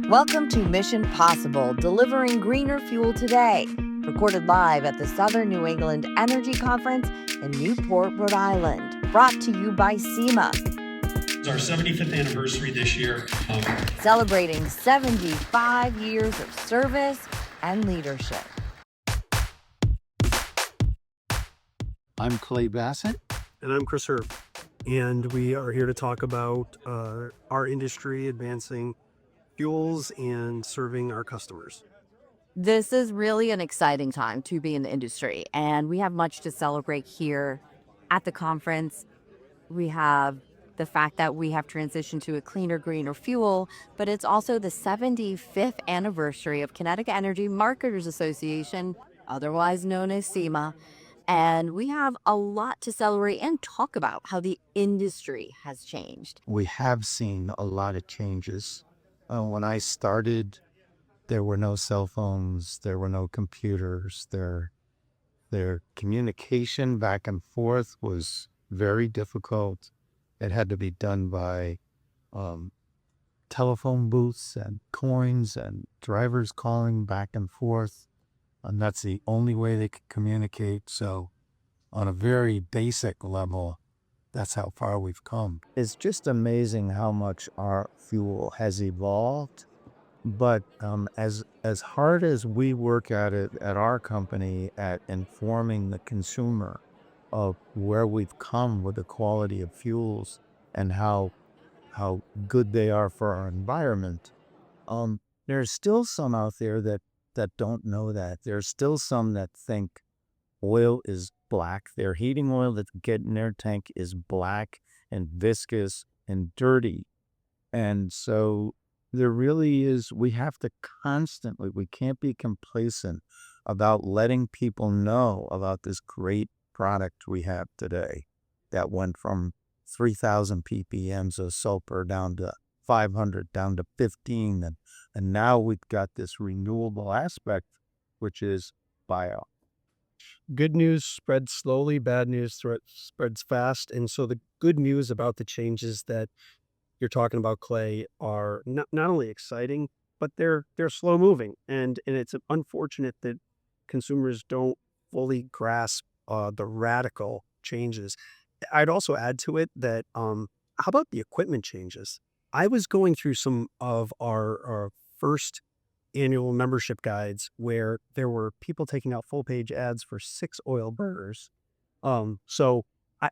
Welcome to Mission Possible, delivering greener fuel today. Recorded live at the Southern New England Energy Conference in Newport, Rhode Island. Brought to you by CEMA. It's our 75th anniversary this year. Celebrating 75 years of service and leadership. I'm Clay Bassett. And I'm Chris Herb. And we are here to talk about our industry advancing fuels and serving our customers. This is really an exciting time to be in the industry, and we have much to celebrate here at the conference. We have the fact that we have transitioned to a cleaner, greener fuel, but it's also the 75th anniversary of Connecticut Energy Marketers Association, otherwise known as CEMA. And we have a lot to celebrate and talk about how the industry has changed. We have seen a lot of changes. When I started, there were no cell phones, there were no computers. Their communication back and forth was very difficult. It had to be done by telephone booths and coins and drivers calling back and forth. And that's the only way they could communicate. So on a very basic level, that's how far we've come. It's just amazing how much our fuel has evolved. But as hard as we work at it at our company at informing the consumer of where we've come with the quality of fuels and how good they are for our environment, there's still some out there that don't know that. There's still some that think oil is black. Their heating oil that's getting in their tank is black and viscous and dirty. And so there really is, we have to constantly, we can't be complacent about letting people know about this great product we have today that went from 3,000 ppms of sulfur down to 500, down to 15. And now we've got this renewable aspect, which is bio. Good news spreads slowly, bad news spreads fast. And so the good news about the changes that you're talking about, Clay, are not only exciting, but they're slow moving. And it's unfortunate that consumers don't fully grasp the radical changes. I'd also add to it that how about the equipment changes? I was going through some of our first annual membership guides where there were people taking out full page ads for 6 oil burners. So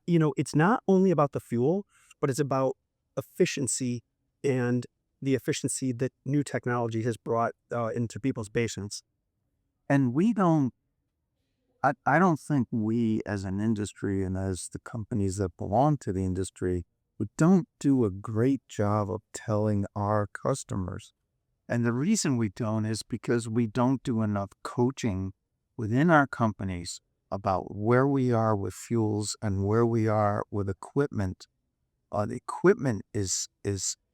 it's not only about the fuel, but it's about efficiency and the efficiency that new technology has brought into people's basements. And I don't think we as an industry and as the companies that belong to the industry, we don't do a great job of telling our customers. And the reason we don't is because we don't do enough coaching within our companies about where we are with fuels and where we are with equipment. The equipment is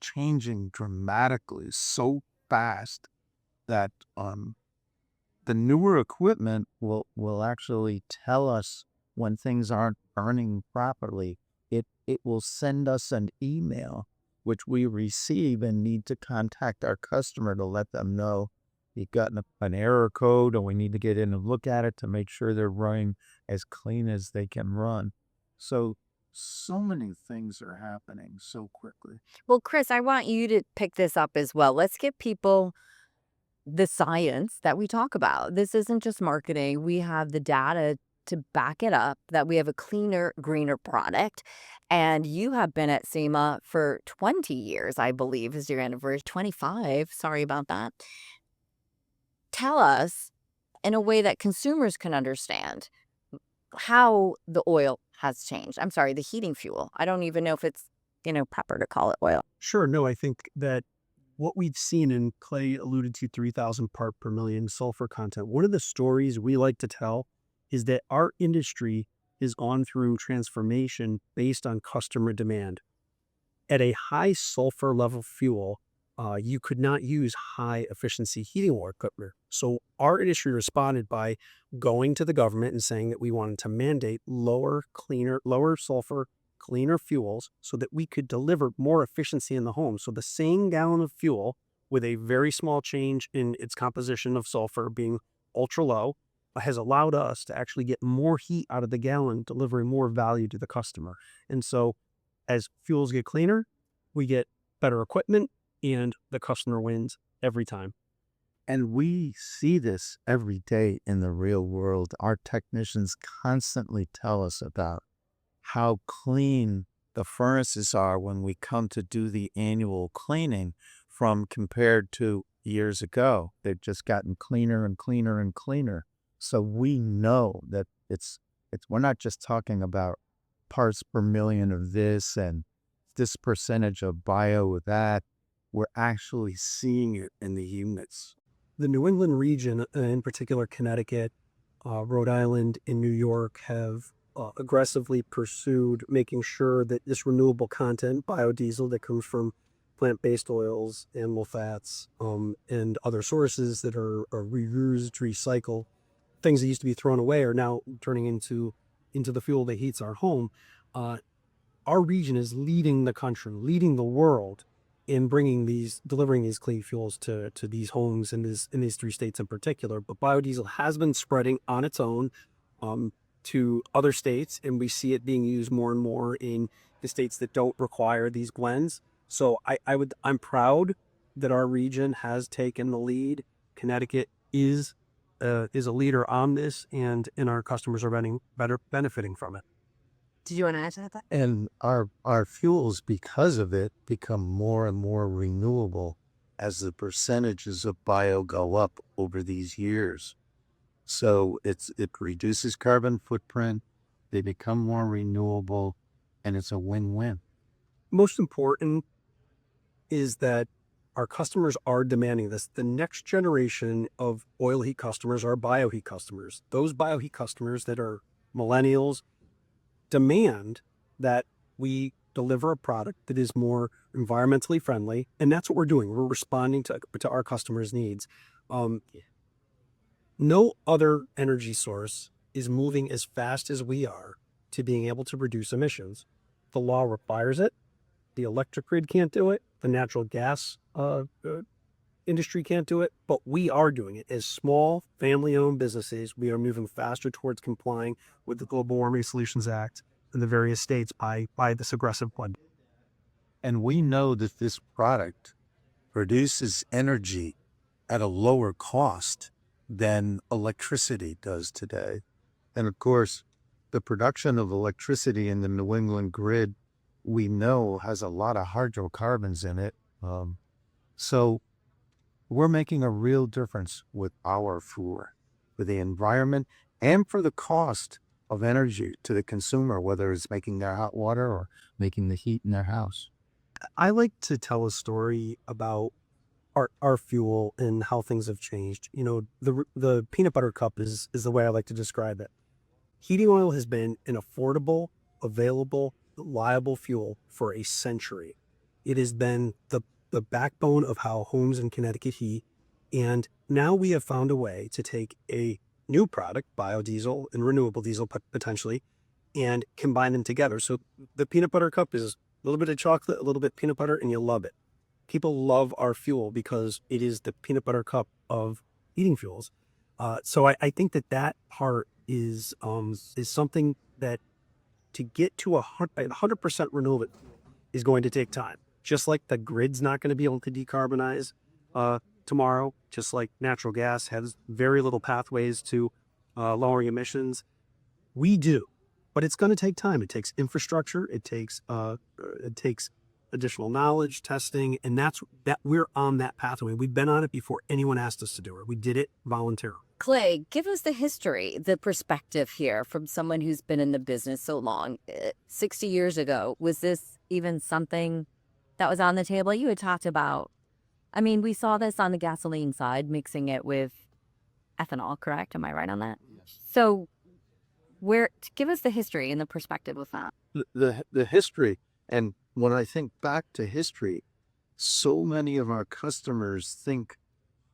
changing dramatically so fast that the newer equipment will actually tell us when things aren't burning properly. It will send us an email, which we receive and need to contact our customer to let them know you've gotten an error code, or we need to get in and look at it to make sure they're running as clean as they can run. So many things are happening so quickly. Well, Chris, I want you to pick this up as well. Let's give people the science that we talk about. This isn't just marketing. We have the data to back it up that we have a cleaner, greener product. And you have been at CEMA for 20 years, I believe, is your anniversary. 25. Sorry about that. Tell us in a way that consumers can understand how the oil has changed. I'm sorry, the heating fuel. I don't even know if it's, proper to call it oil. Sure. No, I think that what we've seen, and Clay alluded to 3,000 part per million sulfur content. One of the stories we like to tell is that our industry has gone through transformation based on customer demand. At a high sulfur level fuel, you could not use high efficiency heating oil equipment. So our industry responded by going to the government and saying that we wanted to mandate lower sulfur, cleaner fuels so that we could deliver more efficiency in the home. So the same gallon of fuel with a very small change in its composition of sulfur being ultra low, has allowed us to actually get more heat out of the gallon, delivering more value to the customer. And so as fuels get cleaner, we get better equipment and the customer wins every time. And we see this every day in the real world. Our technicians constantly tell us about how clean the furnaces are when we come to do the annual cleaning from compared to years ago. They've just gotten cleaner and cleaner and cleaner. So we know that we're not just talking about parts per million of this and this percentage of bio with that. We're actually seeing it in the units. The New England region, in particular Connecticut, Rhode Island, and New York, have aggressively pursued making sure that this renewable content, biodiesel that comes from plant-based oils, animal fats, and other sources that are reused, recycled, things that used to be thrown away are now turning into the fuel that heats our home. Our region is leading the country, leading the world in delivering these clean fuels to these homes in these 3 states in particular. But biodiesel has been spreading on its own to other states, and we see it being used more and more in the states that don't require these blends. So I'm proud that our region has taken the lead. Connecticut is a leader on this, and our customers are benefiting from it. Did you want to add to that? And our fuels, because of it, become more and more renewable as the percentages of bio go up over these years. So it reduces carbon footprint, they become more renewable, and it's a win-win. Most important is that our customers are demanding this. The next generation of oil heat customers are bioheat customers. Those bioheat customers that are millennials demand that we deliver a product that is more environmentally friendly, and that's what we're doing. We're responding to our customers' needs. No other energy source is moving as fast as we are to being able to reduce emissions. The law requires it. The electric grid can't do it. The natural gas industry can't do it, but we are doing it. As small family-owned businesses, we are moving faster towards complying with the Global Warming Solutions Act in the various states by this aggressive plan. And we know that this product produces energy at a lower cost than electricity does today. And of course, the production of electricity in the New England grid, we know, has a lot of hydrocarbons in it. So we're making a real difference with our fuel for the environment and for the cost of energy to the consumer, whether it's making their hot water or making the heat in their house. I like to tell a story about our fuel and how things have changed. You know, the peanut butter cup is the way I like to describe it. Heating oil has been an affordable, available, reliable fuel for a century. It has been the backbone of how homes in Connecticut heat. And now we have found a way to take a new product, biodiesel and renewable diesel potentially, and combine them together. So the peanut butter cup is a little bit of chocolate, a little bit peanut butter, and you love it. People love our fuel because it is the peanut butter cup of heating fuels. So I think that part is something that to get to 100% renewable is going to take time. Just like the grid's not going to be able to decarbonize tomorrow, just like natural gas has very little pathways to lowering emissions. We do, but it's going to take time. It takes infrastructure. It takes additional knowledge, testing, and that we're on that pathway. We've been on it before anyone asked us to do it. We did it voluntarily. Clay, give us the history, the perspective here from someone who's been in the business so long. 60 years ago, was this even something that was on the table? You had talked about, I mean, we saw this on the gasoline side, mixing it with ethanol, correct? Am I right on that? Yes. So give us the history and the perspective of that. The history, and when I think back to history, so many of our customers think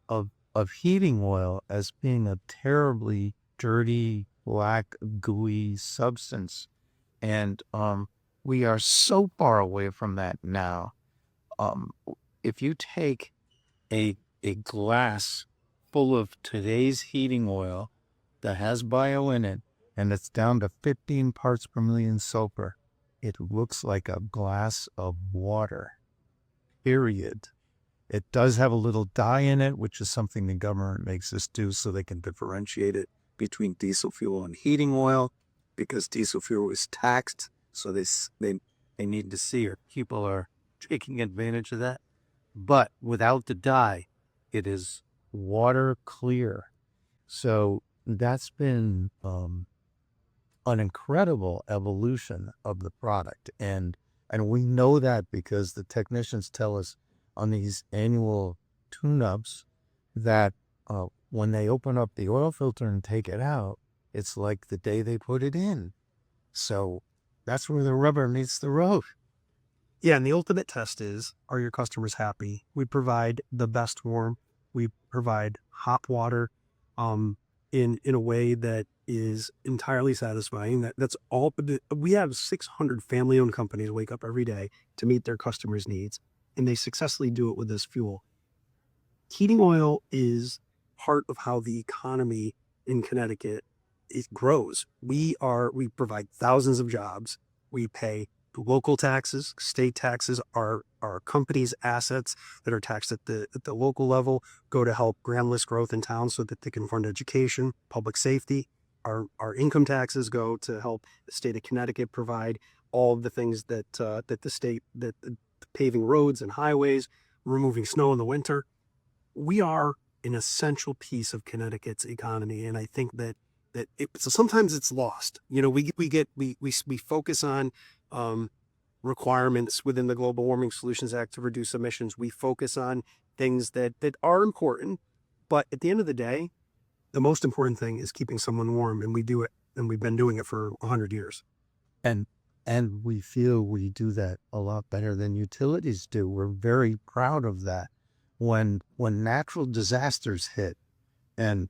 of heating oil as being a terribly dirty, black, gooey substance. And we are so far away from that now. If you take a glass full of today's heating oil that has bio in it, and it's down to 15 parts per million sulfur, it looks like a glass of water, period. It does have a little dye in it, which is something the government makes us do so they can differentiate it between diesel fuel and heating oil, because diesel fuel is taxed. So they need to see, or people are taking advantage of that. But without the dye, it is water clear. So that's been an incredible evolution of the product. And we know that because the technicians tell us on these annual tune-ups that when they open up the oil filter and take it out, it's like the day they put it in. So that's where the rubber meets the road. Yeah, and the ultimate test is, are your customers happy? We provide the best warmth. We provide hot water in a way that is entirely satisfying. That's all. We have 600 family-owned companies wake up every day to meet their customers' needs, and they successfully do it with this fuel. Heating oil is part of how the economy in Connecticut grows. We provide thousands of jobs. We pay local taxes, state taxes. Our companies' assets that are taxed at the local level go to help groundless growth in town so that they can fund education, public safety. Our income taxes go to help the state of Connecticut provide all of the things that the state, that paving roads and highways, removing snow in the winter. We are an essential piece of Connecticut's economy, and I think so sometimes it's lost. We focus on requirements within the Global Warming Solutions Act to reduce emissions. We focus on things that are important, but at the end of the day, the most important thing is keeping someone warm, and we do it, and we've been doing it for 100 years. And we feel we do that a lot better than utilities do. We're very proud of that. When natural disasters hit and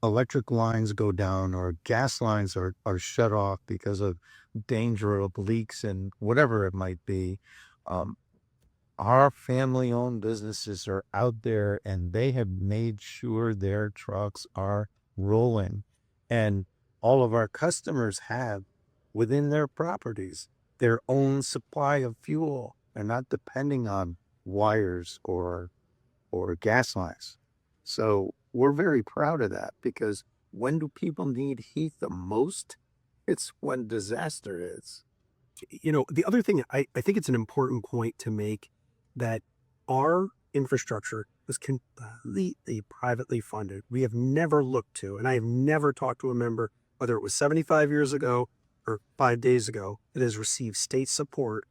electric lines go down or gas lines are shut off because of danger of leaks and whatever it might be, our family-owned businesses are out there and they have made sure their trucks are rolling. And all of our customers have within their properties their own supply of fuel. They're not depending on wires or gas lines. So we're very proud of that, because when do people need heat the most? It's when disaster is. The other thing, I think it's an important point to make, that our infrastructure was completely privately funded. We have never looked to, and I have never talked to a member, whether it was 75 years ago or 5 days ago, that has received state support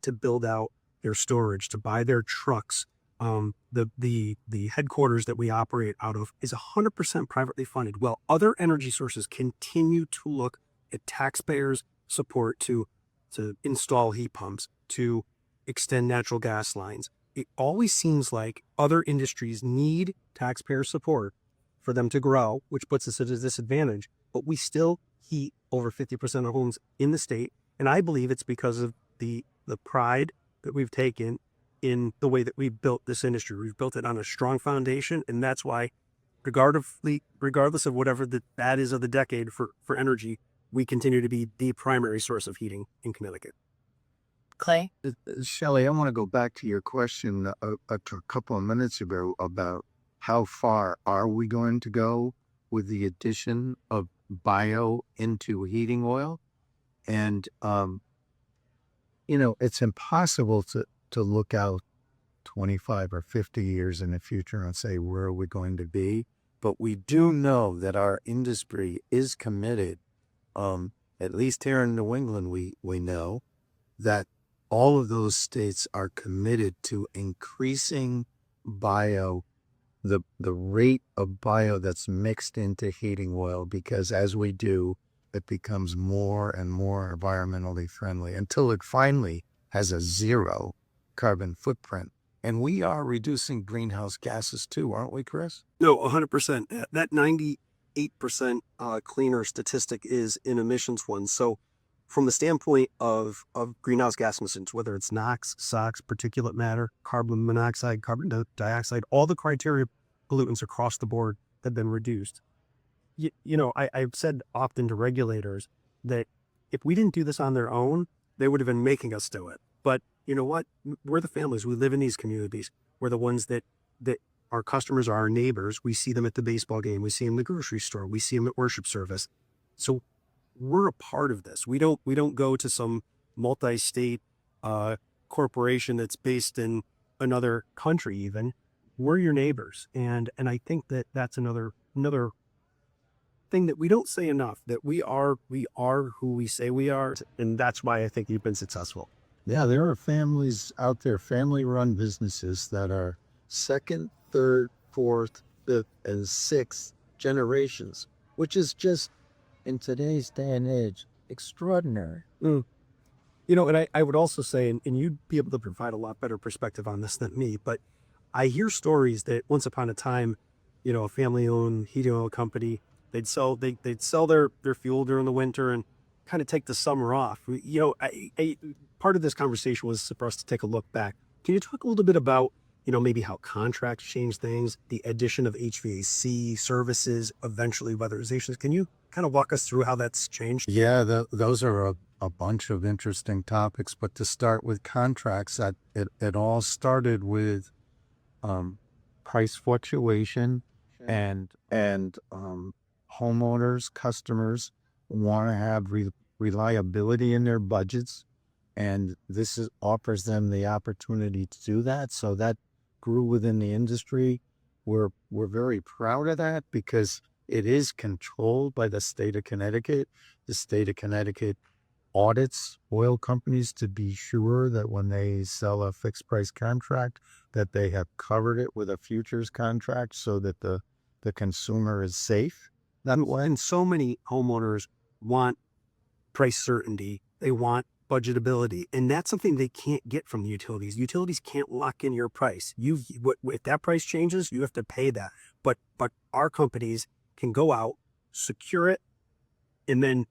to build out their storage, to buy their trucks. The headquarters that we operate out of is 100% privately funded. Well, other energy sources continue to look at taxpayers' support to install heat pumps, to extend natural gas lines. It always seems like other industries need taxpayer support for them to grow, which puts us at a disadvantage. But we still heat over 50% of homes in the state, and I believe it's because of the pride that we've taken in the way that we built this industry. We've built it on a strong foundation, and that's why, regardless of whatever that is of the decade for energy, we continue to be the primary source of heating in Connecticut. Clay? Shelley, I want to go back to your question a couple of minutes ago about how far are we going to go with the addition of bio into heating oil. And, it's impossible to look out 25 or 50 years in the future and say, where are we going to be? But we do know that our industry is committed, at least here in New England, we know that all of those states are committed to increasing bio, the rate of bio that's mixed into heating oil, because as we do, it becomes more and more environmentally friendly until it finally has a zero carbon footprint. And we are reducing greenhouse gases too, aren't we, Chris? No, 100%. That 98% cleaner statistic is an emissions one. So from the standpoint of greenhouse gas emissions, whether it's NOx, SOx, particulate matter, carbon monoxide, carbon dioxide, all the criteria pollutants across the board have been reduced. I've said often to regulators that if we didn't do this on their own, they would have been making us do it. But you know what? We're the families. We live in these communities. We're the ones that our customers are our neighbors. We see them at the baseball game. We see them in the grocery store. We see them at worship service. So we're a part of this. We don't go to some multi-state corporation that's based in another country. Even we're your neighbors, and I think that's another thing that we don't say enough. That we are who we say we are, and that's why I think you've been successful. Yeah, there are families out there, family-run businesses that are second, third, fourth, fifth, and sixth generations, which is just, in today's day and age, extraordinary. And I would also say, and you'd be able to provide a lot better perspective on this than me, but I hear stories that once upon a time, a family-owned heating oil company, they'd sell their fuel during the winter and kind of take the summer off. Part of this conversation was for us to take a look back. Can you talk a little bit about, maybe how contracts change things, the addition of HVAC services, eventually weatherizations? Can you kind of walk us through how that's changed? Yeah, those are a bunch of interesting topics. But to start with contracts, it all started with price fluctuation and homeowners, customers want to have reliability in their budgets. And offers them the opportunity to do that. So that grew within the industry. We're very proud of that because it is controlled by the state of Connecticut. The state of Connecticut audits oil companies to be sure that when they sell a fixed price contract, that they have covered it with a futures contract so that the consumer is safe. And so many homeowners want price certainty. They want budgetability, and that's something they can't get from the utilities. Utilities can't lock in your price. If that price changes, you have to pay that. But our companies can go out, secure it, and then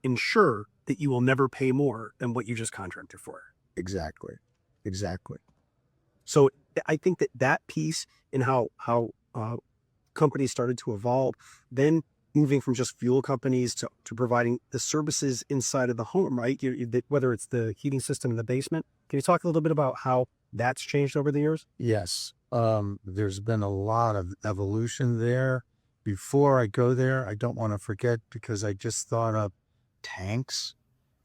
ensure that you will never pay more than what you just contracted for. Exactly. So I think that piece in how companies started to evolve, then moving from just fuel companies to providing the services inside of the home, right? Whether it's the heating system in the basement. Can you talk a little bit about how that's changed over the years? Yes. There's been a lot of evolution there. Before I go there, I don't want to forget, because I just thought of tanks.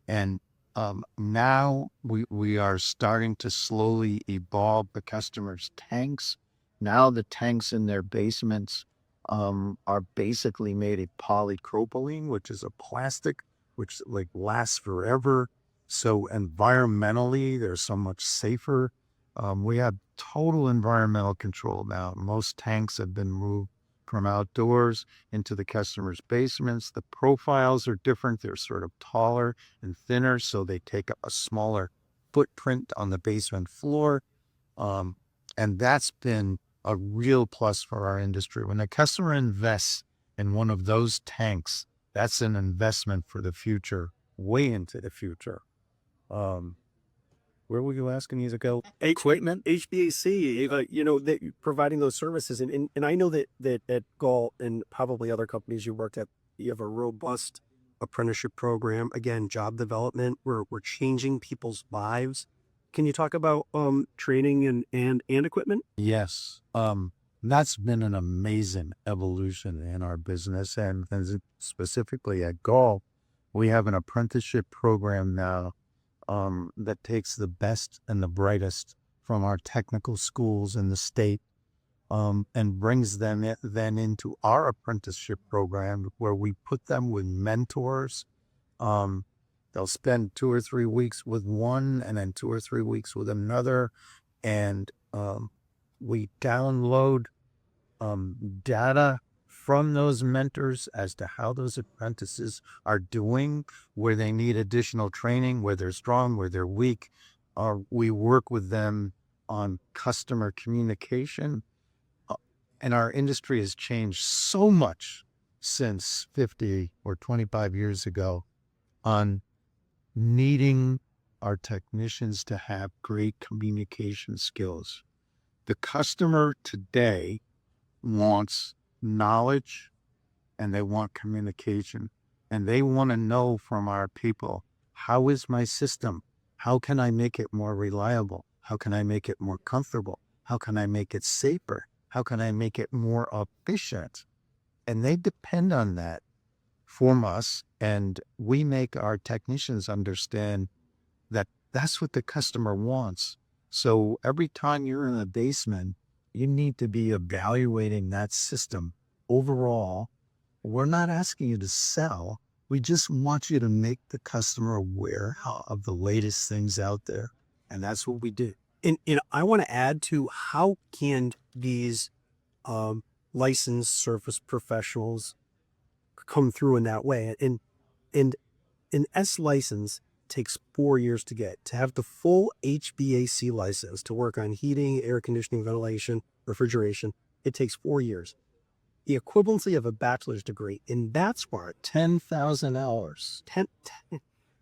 And now we are starting to slowly evolve the customers' tanks. Now the tanks in their basements are basically made of polypropylene, which is a plastic which lasts forever. So environmentally, they're so much safer. We have total environmental control now. Most tanks have been moved from outdoors into the customers' basements. The profiles are different. They're sort of taller and thinner, so they take up a smaller footprint on the basement floor. And that's been a real plus for our industry. When a customer invests in one of those tanks, that's an investment for the future, way into the future. Where were you asking me to go? Equipment, HVAC, providing those services. And I know that at Gault and probably other companies you worked at, you have a robust apprenticeship program. Again, job development. We're changing people's lives. Can you talk about training and equipment? Yes. That's been an amazing evolution in our business. And specifically at Gault, we have an apprenticeship program now that takes the best and the brightest from our technical schools in the state and brings them then into our apprenticeship program, where we put them with mentors. They'll spend 2 or 3 weeks with one and then 2 or 3 weeks with another. And we download data from those mentors as to how those apprentices are doing, where they need additional training, where they're strong, where they're weak. We work with them on customer communication. And our industry has changed so much since 50 or 25 years ago on needing our technicians to have great communication skills. The customer today wants knowledge and they want communication, and they want to know from our people, how is my system? How can I make it more reliable? How can I make it more comfortable? How can I make it safer? How can I make it more efficient? And they depend on that from us. And we make our technicians understand that that's what the customer wants. So every time you're in a basement, you need to be evaluating that system overall. We're not asking you to sell. We just want you to make the customer aware of the latest things out there. And that's what we do. And I want to add to how can these licensed service professionals come through in that way. And an S license takes 4 years to get. To have the full HVAC license to work on heating, air conditioning, ventilation, refrigeration, it takes 4 years. The equivalency of a bachelor's degree, and that's why 10,000 hours.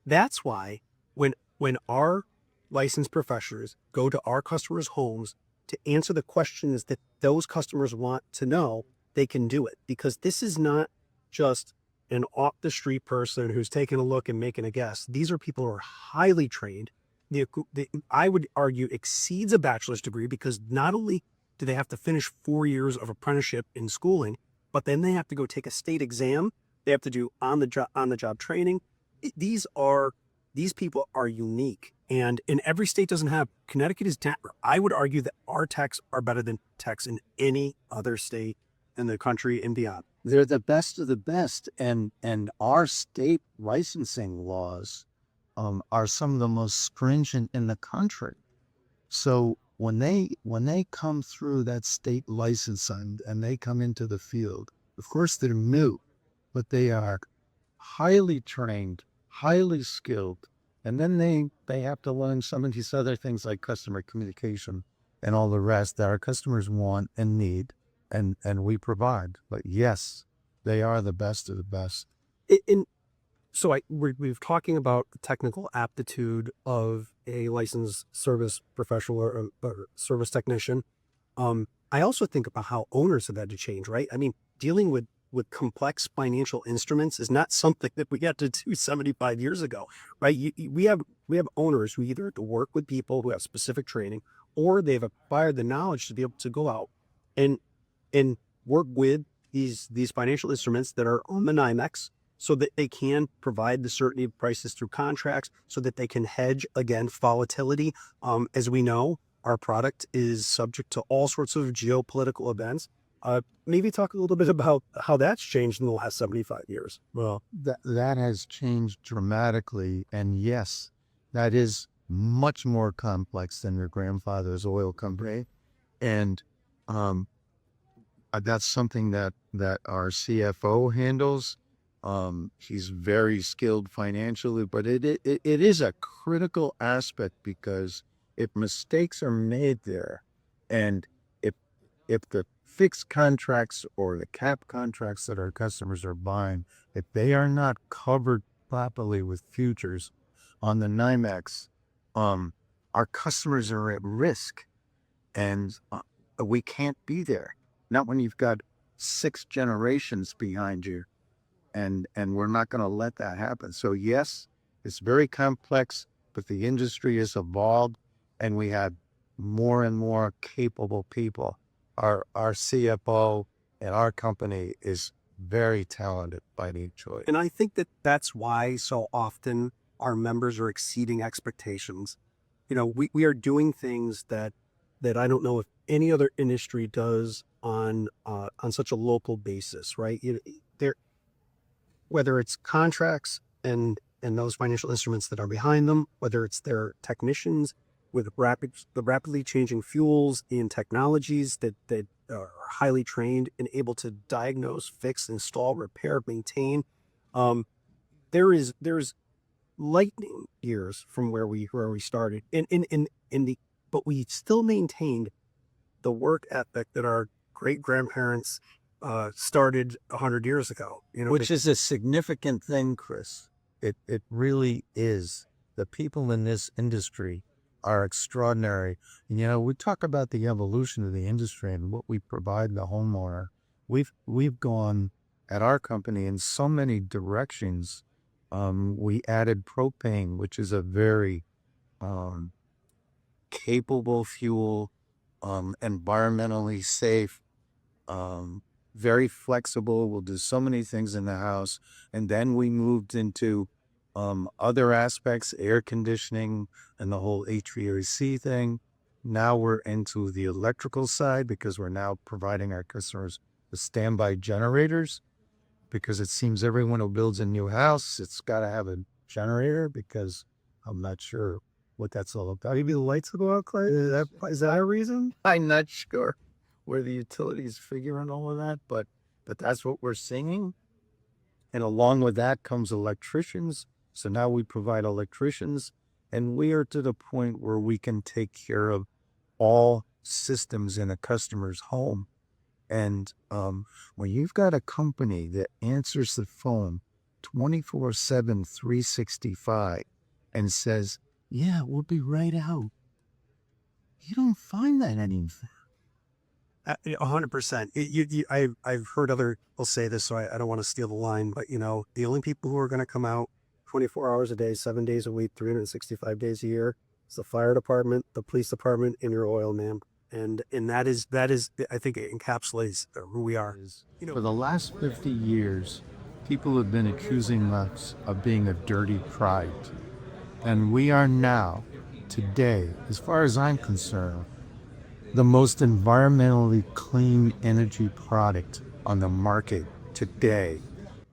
that's why when our licensed professionals go to our customers' homes to answer the questions that those customers want to know, they can do it, because this is not just an off the street person who's taking a look and making a guess. These are people who are highly trained. I would argue exceeds a bachelor's degree, because not only do they have to finish 4 years of apprenticeship in schooling, but then they have to go take a state exam. They have to do on the job training. These people are unique, and in every state doesn't have. Connecticut is. I would argue that our techs are better than techs in any other state in the country and beyond. They're the best of the best, and our state licensing laws are some of the most stringent in the country. So when they come through that state license and they come into the field, of course they're new, but they are highly trained, highly skilled, and then they have to learn some of these other things like customer communication and all the rest that our customers want and need, and we provide. But yes, they are the best of the best. So we've talking about the technical aptitude of a licensed service professional or service technician. I also think about how owners have had to change, right? I mean, dealing with complex financial instruments is not something that we had to do 75 years ago, right? We have owners who either have to work with people who have specific training, or they've acquired the knowledge to be able to go out and work with these financial instruments that are on the NYMEX, so that they can provide the certainty of prices through contracts, so that they can hedge against volatility. As we know, our product is subject to all sorts of geopolitical events. Maybe talk a little bit about how that's changed in the last 75 years. Well, that has changed dramatically. And yes, that is much more complex than your grandfather's oil company. And that's something that our CFO handles. He's very skilled financially, but it is a critical aspect, because if mistakes are made there, and if the fixed contracts or the cap contracts that our customers are buying, if they are not covered properly with futures on the NYMEX, our customers are at risk, and we can't be there. Not when you've got 6 generations behind you. And we're not going to let that happen. So yes, it's very complex, but the industry has evolved, and we have more and more capable people. Our CFO and our company is very talented by choice. And I think that that's why so often our members are exceeding expectations. You know, we are doing things that I don't know if any other industry does on such a local basis, right? Whether it's contracts and those financial instruments that are behind them, whether it's their technicians with the rapidly changing fuels and technologies that are highly trained and able to diagnose, fix, install, repair, maintain. There's lightning years from where we started, but we still maintained the work ethic that our great grandparents started 100 years ago, which is a significant thing, Chris. It really is. The people in this industry are extraordinary. And, we talk about the evolution of the industry and what we provide the homeowner. We've gone at our company in so many directions. We added propane, which is a very um, capable fuel, environmentally safe, um, very flexible. We'll do so many things in the house. And then we moved into other aspects, air conditioning and the whole HVAC thing. Now we're into the electrical side because we're now providing our customers with standby generators, because it seems everyone who builds a new house, it's got to have a generator, because I'm not sure what that's all about. Maybe the lights will go out, Clay? Is that a reason? I'm not sure where the utilities figure in all of that, but that's what we're seeing. And along with that comes electricians. So now we provide electricians, and we are to the point where we can take care of all systems in a customer's home. And when you've got a company that answers the phone 24/7, 365 and says, yeah, we'll be right out, you don't find that anymore. 100%. I've heard other people say this, so I don't want to steal the line, but the only people who are going to come out 24 hours a day, 7 days a week, 365 days a year is the fire department, the police department, and your oil man. And that is I think it encapsulates who we are. For the last 50 years, people have been accusing us of being a dirty product. And we are now, today, as far as I'm concerned, the most environmentally clean energy product on the market today.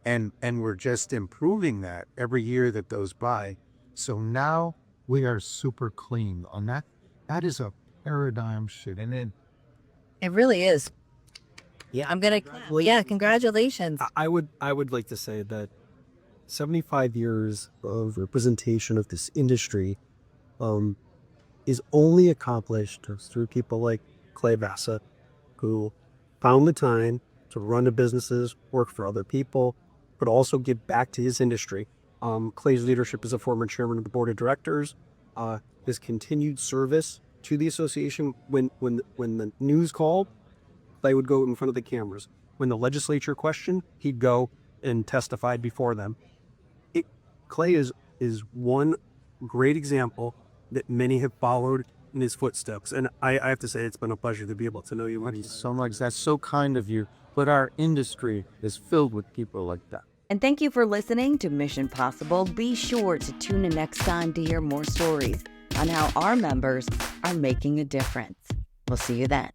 And we're just improving that every year that goes by. So now we are super clean on that. That is a paradigm shift. And then It really is. Yeah, I'm gonna. Well, yeah, congratulations. I would like to say that 75 years of representation of this industry is only accomplished through people like Clay Bassett, who found the time to run the businesses, work for other people, but also give back to his industry. Clay's leadership as a former chairman of the board of directors, his continued service to the association. When the news called, Clay would go in front of the cameras. When the legislature questioned, he'd go and testified before them. Clay is one great example that many have followed in his footsteps. And I have to say, it's been a pleasure to be able to know you. Thank you so much. That's so kind of you. But our industry is filled with people like that. And thank you for listening to Mission Possible. Be sure to tune in next time to hear more stories on how our members are making a difference. We'll see you then.